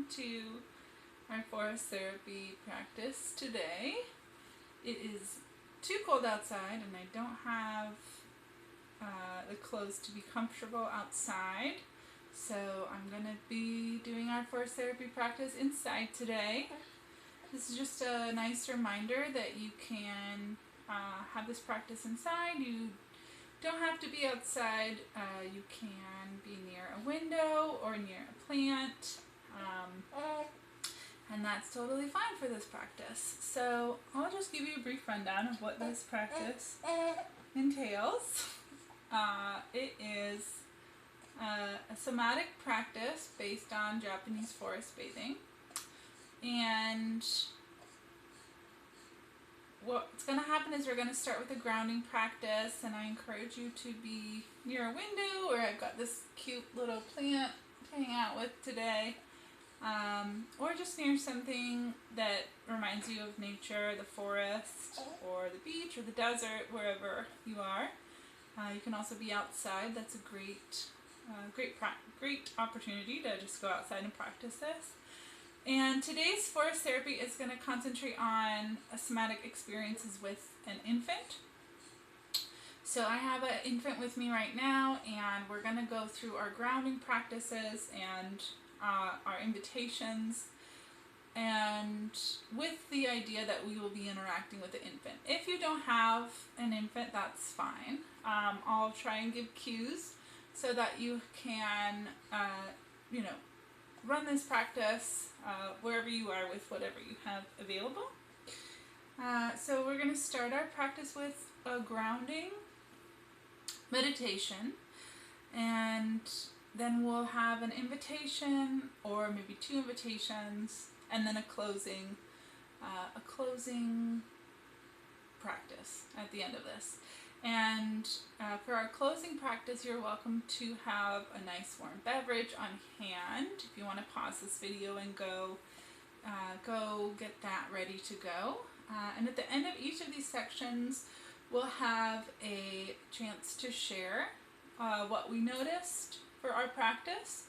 welcome to our forest therapy practice today. It is too cold outside and I don't have the clothes to be comfortable outside, so I'm going to be doing our forest therapy practice inside today. This is just a nice reminder that you can have this practice inside. You don't have to be outside. You can be near a window or near a plant, and that's totally fine for this practice. So I'll just give you a brief rundown of what this practice entails. It is a somatic practice based on Japanese forest bathing, and what's going to happen is we're going to start with a grounding practice, and I encourage you to be near a window, or I've got this cute little plant to hang out with today, or just near something that reminds you of nature, the forest, or the beach, or the desert, wherever you are. You can also be outside. That's a great opportunity to just go outside and practice this. And today's forest therapy is going to concentrate on somatic experiences with an infant. So I have an infant with me right now, and we're going to go through our grounding practices and our invitations, and with the idea that we will be interacting with the infant. If you don't have an infant, that's fine. I'll try and give cues so that you can, run this practice wherever you are with whatever you have available. So we're going to start our practice with a grounding meditation, and then we'll have an invitation, or maybe two invitations, and then a closing practice at the end of this. And for our closing practice, you're welcome to have a nice warm beverage on hand. If you want to pause this video and go get that ready to go. And at the end of each of these sections, we'll have a chance to share what we noticed for our practice.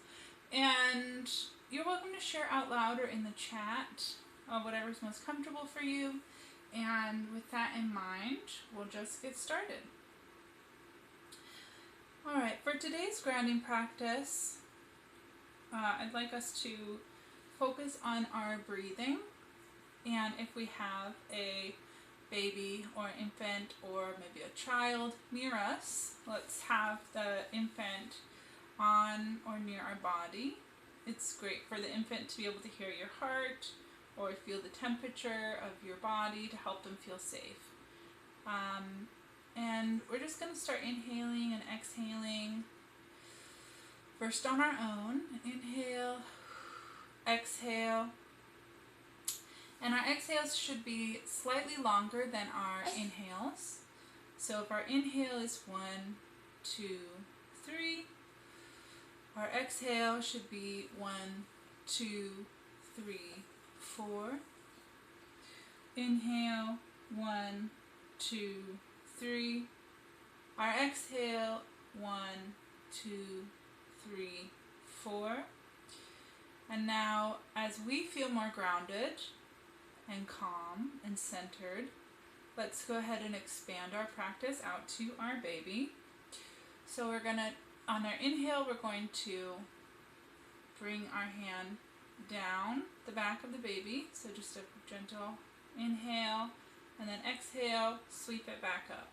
And you're welcome to share out loud or in the chat, whatever's most comfortable for you. And with that in mind, we'll just get started. Alright, for today's grounding practice, I'd like us to focus on our breathing. And if we have a baby or an infant or maybe a child near us, let's have the infant on or near our body. It's great for the infant to be able to hear your heart or feel the temperature of your body to help them feel safe. And we're just going to start inhaling and exhaling. First on our own, inhale, exhale. And our exhales should be slightly longer than our inhales. So if our inhale is 1, 2, 3, our exhale should be 1, 2, 3, 4. Inhale, 1, 2, 3. Our exhale, 1, 2, 3, 4. And now, as we feel more grounded and calm and centered, let's go ahead and expand our practice out to our baby. So we're going to, on our inhale, we're going to bring our hand down the back of the baby. So just a gentle inhale, and then exhale, sweep it back up.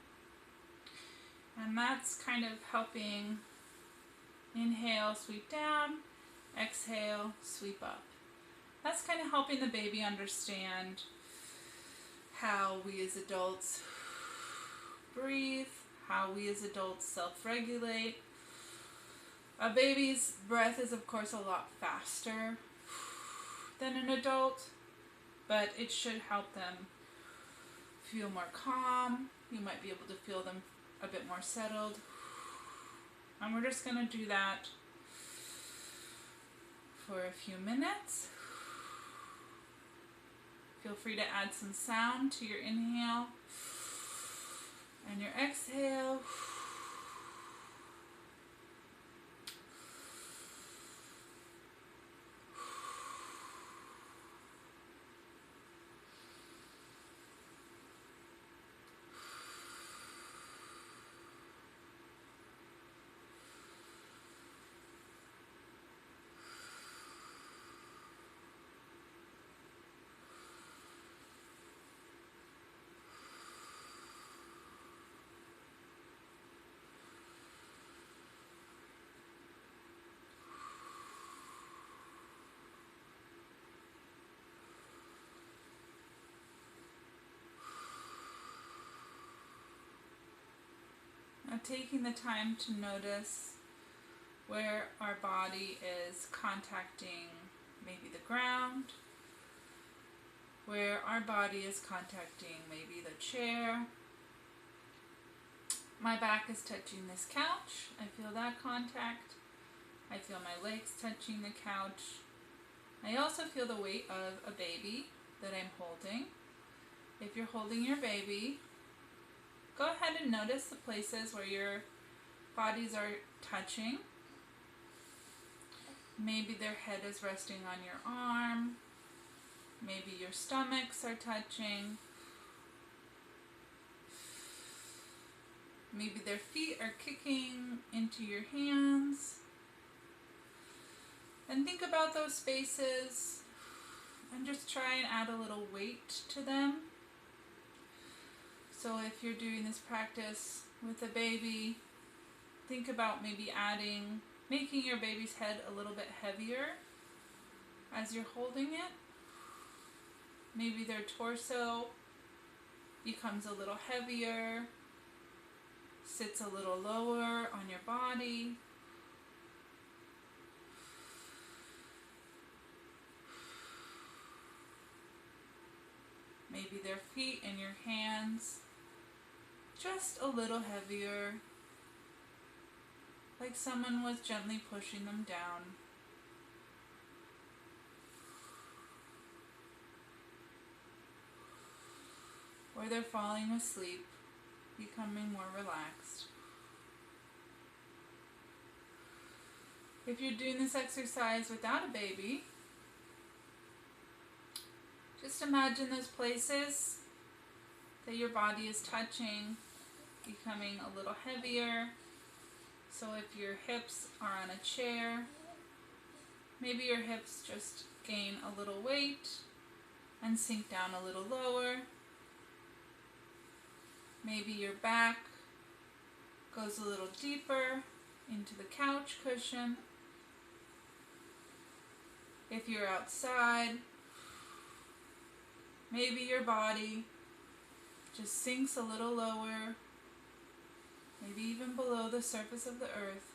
And that's kind of helping. Inhale, sweep down, exhale, sweep up. That's kind of helping the baby understand how we as adults breathe, how we as adults self-regulate. A baby's breath is, of course, a lot faster than an adult, but it should help them feel more calm. You might be able to feel them a bit more settled. And we're just going to do that for a few minutes. Feel free to add some sound to your inhale and your exhale. of taking the time to notice where our body is contacting maybe the ground, where our body is contacting maybe the chair. My back is touching this couch. I feel that contact. I feel my legs touching the couch. I also feel the weight of a baby that I'm holding. If you're holding your baby, go ahead and notice the places where your bodies are touching. Maybe their head is resting on your arm. Maybe your stomachs are touching. Maybe their feet are kicking into your hands. And think about those spaces and just try and add a little weight to them. So if you're doing this practice with a baby, think about maybe making your baby's head a little bit heavier as you're holding it. Maybe their torso becomes a little heavier, sits a little lower on your body. Maybe their feet and your hands just a little heavier, like someone was gently pushing them down. Or they're falling asleep, becoming more relaxed. If you're doing this exercise without a baby, just imagine those places that your body is touching becoming a little heavier. So if your hips are on a chair, maybe your hips just gain a little weight and sink down a little lower. Maybe your back goes a little deeper into the couch cushion. If you're outside, maybe your body just sinks a little lower, maybe even below the surface of the earth.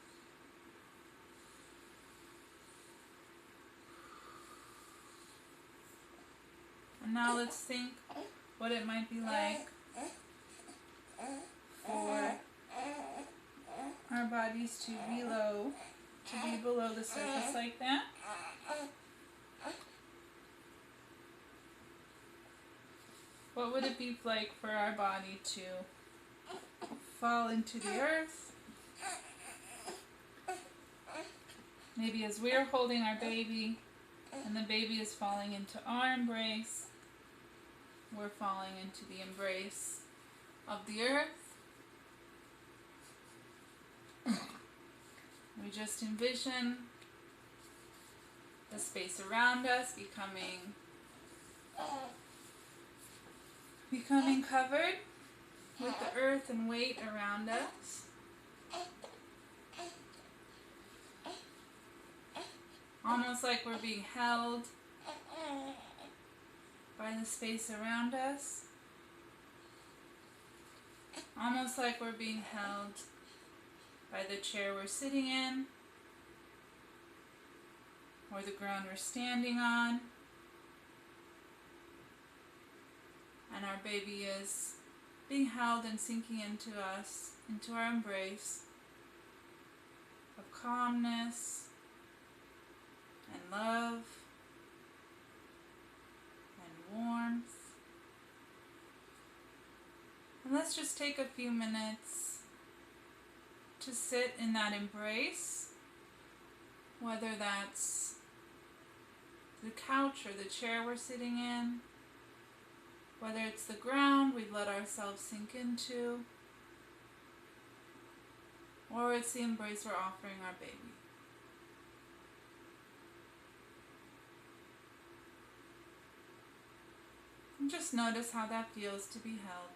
And now let's think what it might be like for our bodies to be below the surface like that. What would it be like for our body to fall into the earth? Maybe as we're holding our baby and the baby is falling into our embrace, we're falling into the embrace of the earth. We just envision the space around us becoming covered with the earth and weight around us. Almost like we're being held by the space around us. Almost like we're being held by the chair we're sitting in, or the ground we're standing on. And our baby is being held and sinking into us, into our embrace of calmness and love and warmth. And let's just take a few minutes to sit in that embrace, whether that's the couch or the chair we're sitting in, whether it's the ground we've let ourselves sink into, or it's the embrace we're offering our baby. And just notice how that feels to be held.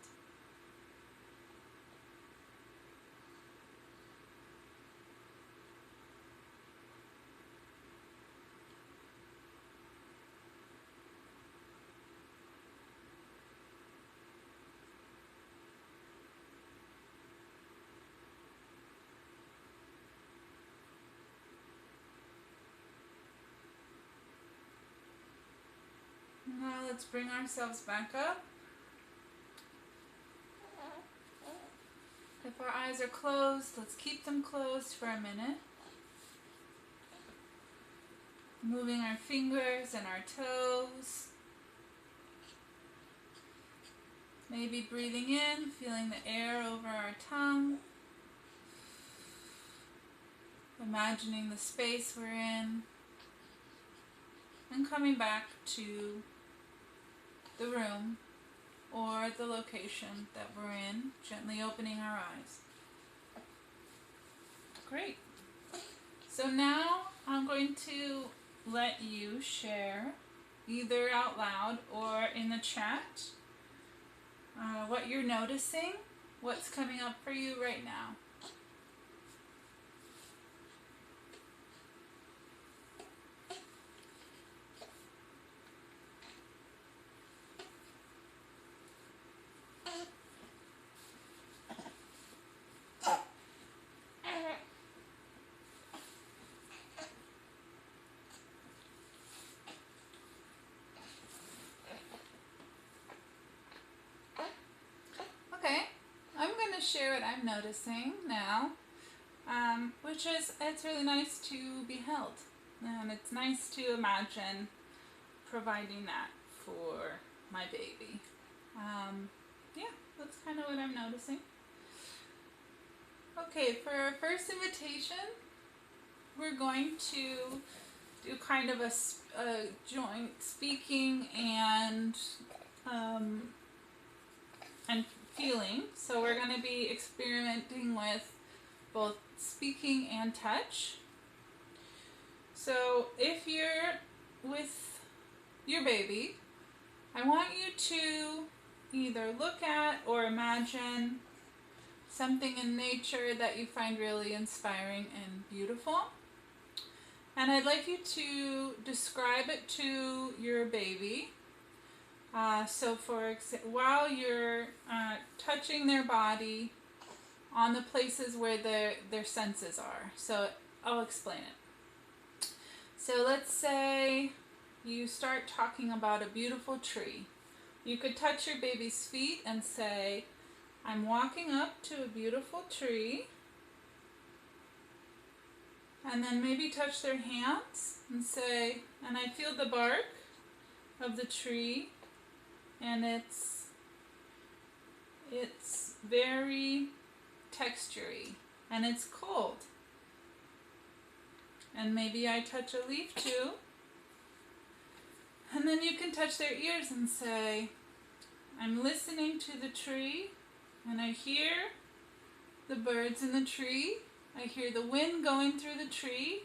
Now let's bring ourselves back up. If our eyes are closed, let's keep them closed for a minute. Moving our fingers and our toes. Maybe breathing in, feeling the air over our tongue. Imagining the space we're in. And coming back to the room or the location that we're in, gently opening our eyes. Great. So now I'm going to let you share, either out loud or in the chat, what you're noticing, what's coming up for you right now. Okay, I'm going to share what I'm noticing now, which is it's really nice to be held, and it's nice to imagine providing that for my baby. Yeah, that's kind of what I'm noticing. Okay, for our first invitation, we're going to do kind of a joint speaking and feeling. So we're going to be experimenting with both speaking and touch. So if you're with your baby, I want you to either look at or imagine something in nature that you find really inspiring and beautiful. And I'd like you to describe it to your baby. So for example, while you're touching their body on the places where their senses are. So I'll explain it. So let's say you start talking about a beautiful tree. You could touch your baby's feet and say, I'm walking up to a beautiful tree. And then maybe touch their hands and say, and I feel the bark of the tree, and it's very textury, and it's cold. And maybe I touch a leaf too. And then you can touch their ears and say, I'm listening to the tree, and I hear the birds in the tree. I hear the wind going through the tree.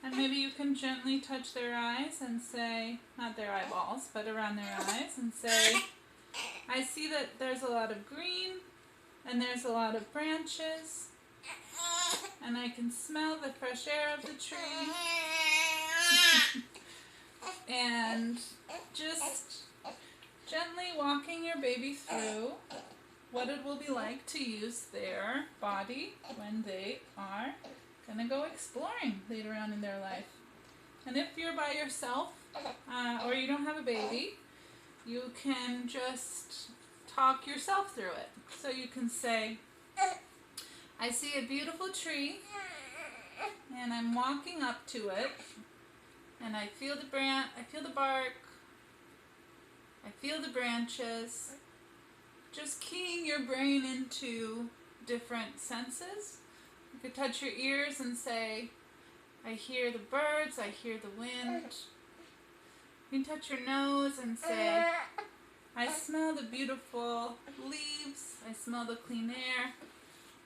And maybe you can gently touch their eyes and say, not their eyeballs, but around their eyes, and say, I see that there's a lot of green, and there's a lot of branches, and I can smell the fresh air of the tree. And just gently walking your baby through what it will be like to use their body when they are going to go exploring later on in their life. And if you're by yourself or you don't have a baby, you can just talk yourself through it. So you can say, I see a beautiful tree and I'm walking up to it, and I feel the bark, I feel the branches. Just keying your brain into different senses. You could touch your ears and say, I hear the birds, I hear the wind. You can touch your nose and say, I smell the beautiful leaves, I smell the clean air.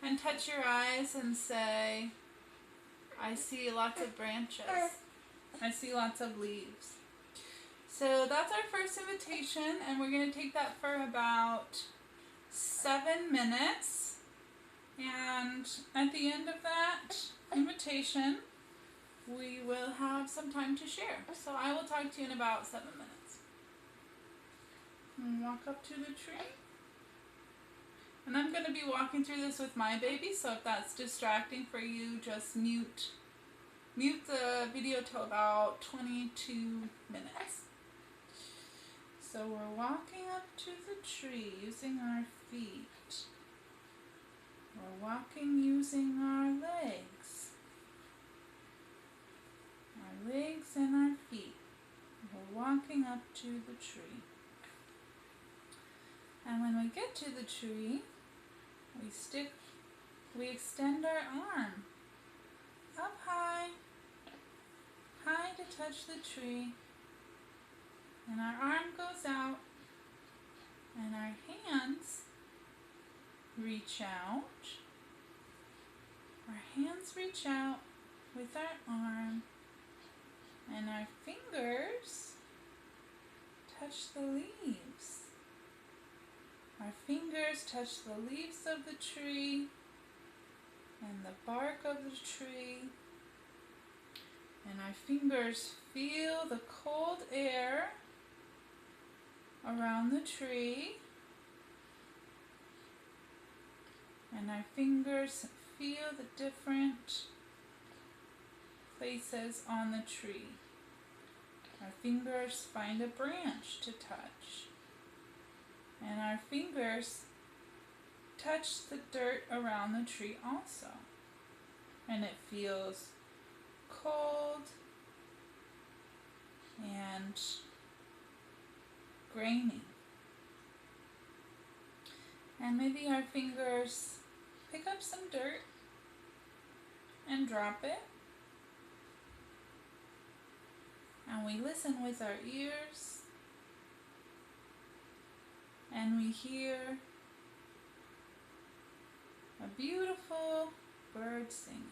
And touch your eyes and say, I see lots of branches, I see lots of leaves. So that's our first invitation, and we're going to take that for about 7 minutes. And at the end of that invitation, we will have some time to share. So I will talk to you in about 7 minutes. And walk up to the tree. And I'm going to be walking through this with my baby, so if that's distracting for you, just mute the video till about 22 minutes. So we're walking up to the tree using our feet. We're walking using our legs. Our legs and our feet. We're walking up to the tree. And when we get to the tree, we extend our arm up high, high to touch the tree. And our arm goes out, and our hands reach out. Our hands reach out with our arm, and our fingers touch the leaves. Our fingers touch the leaves of the tree and the bark of the tree. And our fingers feel the cold air around the tree. And our fingers feel the different places on the tree. Our fingers find a branch to touch. And our fingers touch the dirt around the tree also. And it feels cold and grainy. And maybe our fingers pick up some dirt and drop it. And we listen with our ears. And we hear a beautiful bird singing.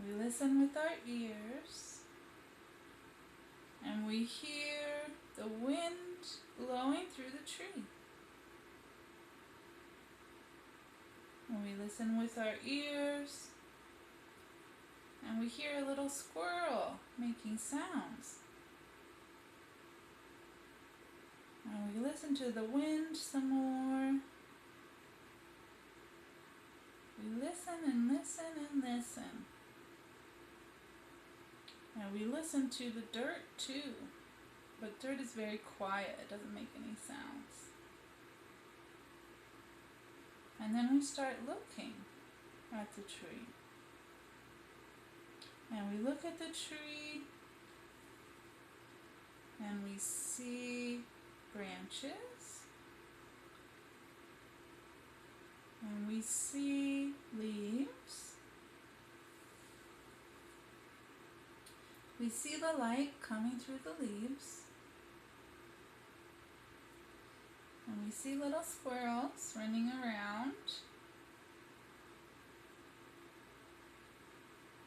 We listen with our ears. And we hear the wind blowing through the tree. And we listen with our ears. And we hear a little squirrel making sounds. And we listen to the wind some more. We listen and listen and listen. And we listen to the dirt too. But dirt is very quiet. It doesn't make any sounds. And then we start looking at the tree. And we look at the tree. And we see branches, and we see leaves. We see the light coming through the leaves, and we see little squirrels running around.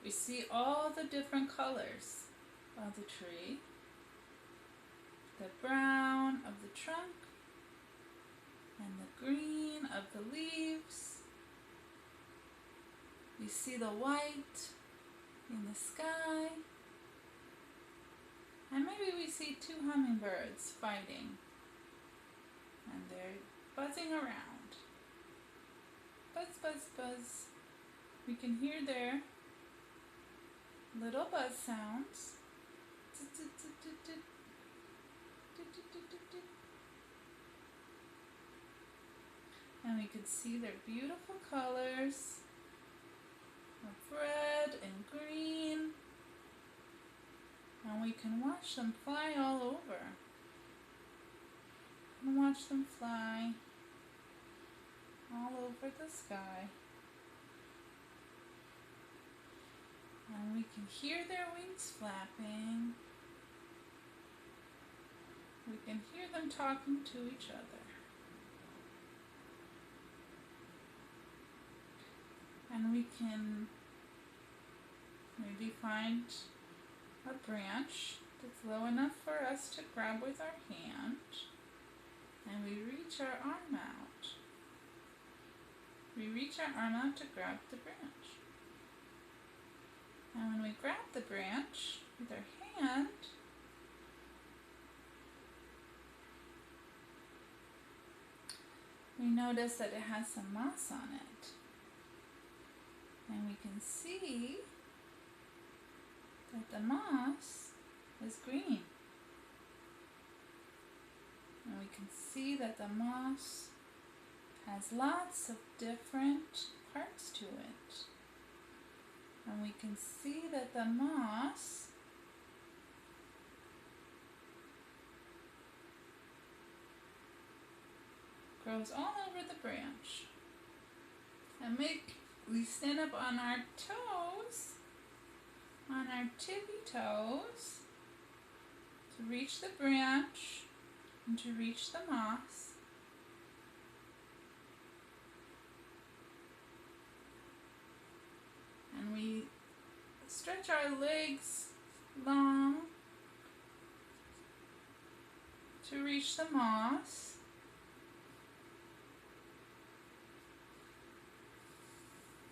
We see all the different colors of the tree. The brown of the trunk and the green of the leaves. We see the white in the sky. And maybe we see two hummingbirds fighting. And they're buzzing around. Buzz, buzz, buzz. We can hear their little buzz sounds. And we could see their beautiful colors of red and green. And we can watch them fly all over. And watch them fly all over the sky. And we can hear their wings flapping. We can hear them talking to each other. And we can maybe find a branch that's low enough for us to grab with our hand. And we reach our arm out. We reach our arm out to grab the branch. And when we grab the branch with our hand, we notice that it has some moss on it. And we can see that the moss is green. And we can see that the moss has lots of different parts to it. And we can see that the moss grows all over the branch. And we stand up on our toes, on our tippy toes, to reach the branch and to reach the moss. And we stretch our legs long to reach the moss.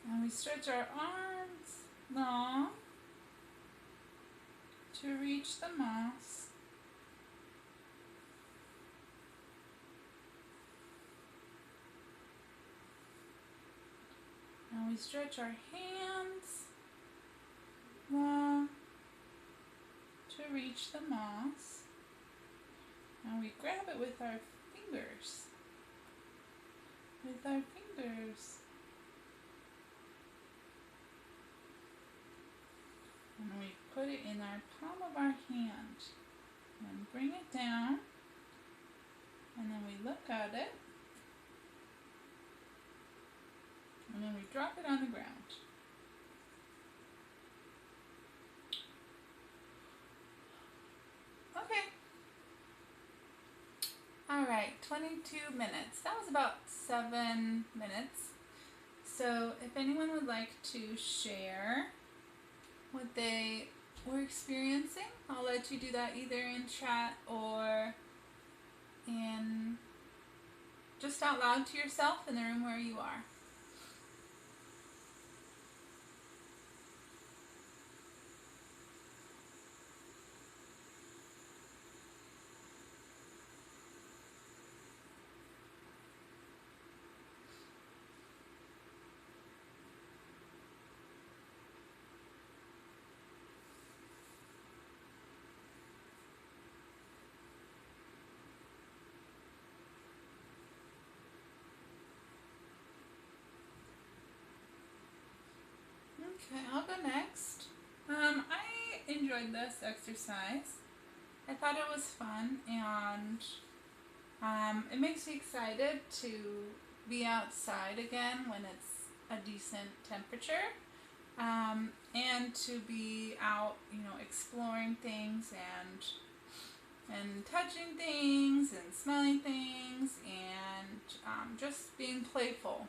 And we stretch our arms long to reach the moss. And we stretch our hands long to reach the moss. And we grab it with our fingers. With our fingers. And we put it in our palm of our hand. And bring it down. And then we look at it. And then we drop it on the ground. Okay. Alright, 22 minutes. That was about 7 minutes. So if anyone would like to share what they were experiencing, I'll let you do that either in chat or in just out loud to yourself in the room where you are. Okay, I'll go next. I enjoyed this exercise. I thought it was fun, and it makes me excited to be outside again when it's a decent temperature, and to be out, exploring things and touching things and smelling things and just being playful.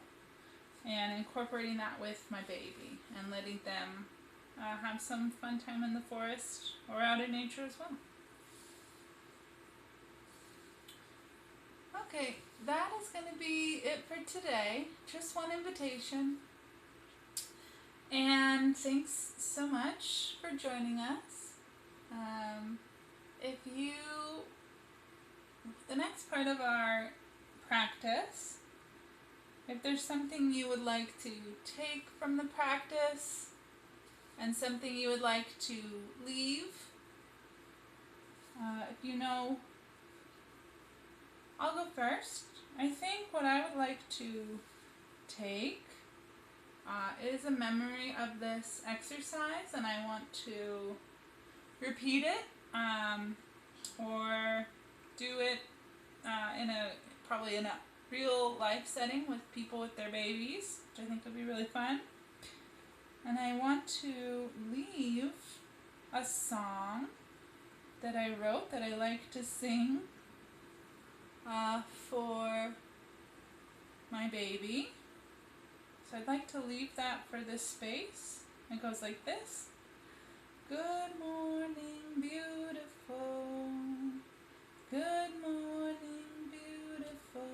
And incorporating that with my baby and letting them have some fun time in the forest or out in nature as well. Okay, that is going to be it for today. Just one invitation. And thanks so much for joining us. The next part of our practice, if there's something you would like to take from the practice and something you would like to leave, I'll go first. I think what I would like to take is a memory of this exercise, and I want to repeat it or do it probably in a real life setting with people with their babies, which I think would be really fun. And I want to leave a song that I wrote that I like to sing for my baby. So I'd like to leave that for this space. It goes like this. Good morning, beautiful. Good morning, beautiful.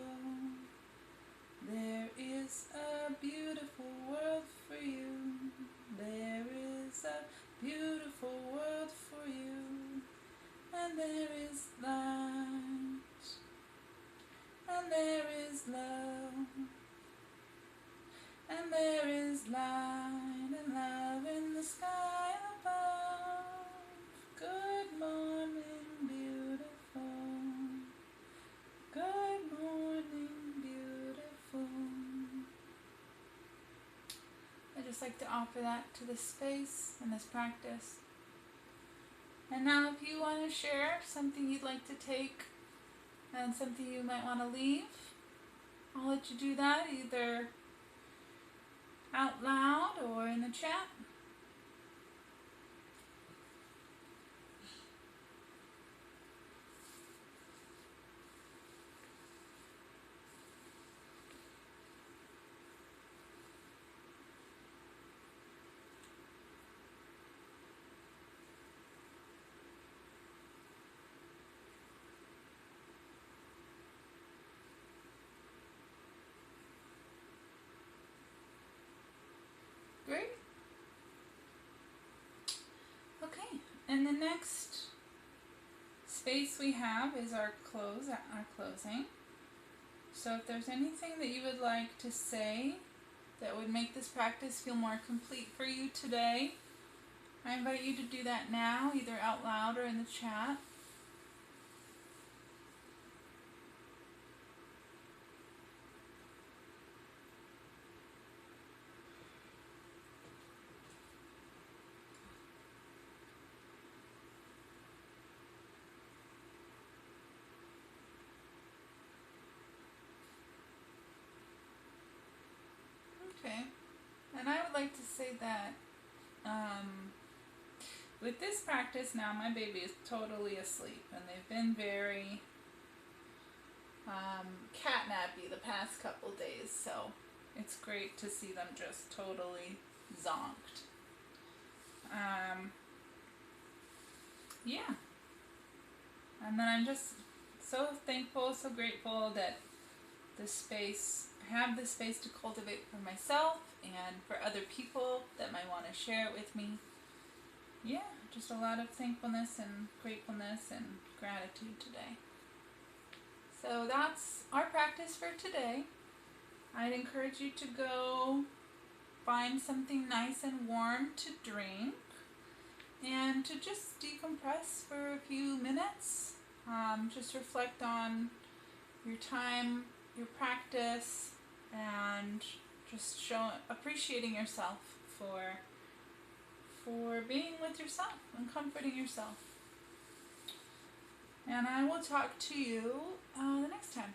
There is a beautiful world for you. There is a beautiful world for you. And there is light. And there is love. And there is light and love in the sky above. Good morning, beautiful. like to offer that to this space and this practice. And now if you want to share something you'd like to take and something you might want to leave, I'll let you do that either out loud or in the chat. Great. Okay, and the next space we have is our closing. So if there's anything that you would like to say that would make this practice feel more complete for you today, I invite you to do that now, either out loud or in the chat. Okay, and I would like to say that with this practice now, my baby is totally asleep, and they've been very catnappy the past couple days, so it's great to see them just totally zonked. Yeah, and then I'm just so thankful, so grateful that I have this space to cultivate for myself and for other people that might want to share it with me. Yeah, just a lot of thankfulness and gratefulness and gratitude today. So that's our practice for today. I'd encourage you to go find something nice and warm to drink and to just decompress for a few minutes. Just reflect on your time, your practice, and just appreciating yourself for being with yourself and comforting yourself. And I will talk to you the next time.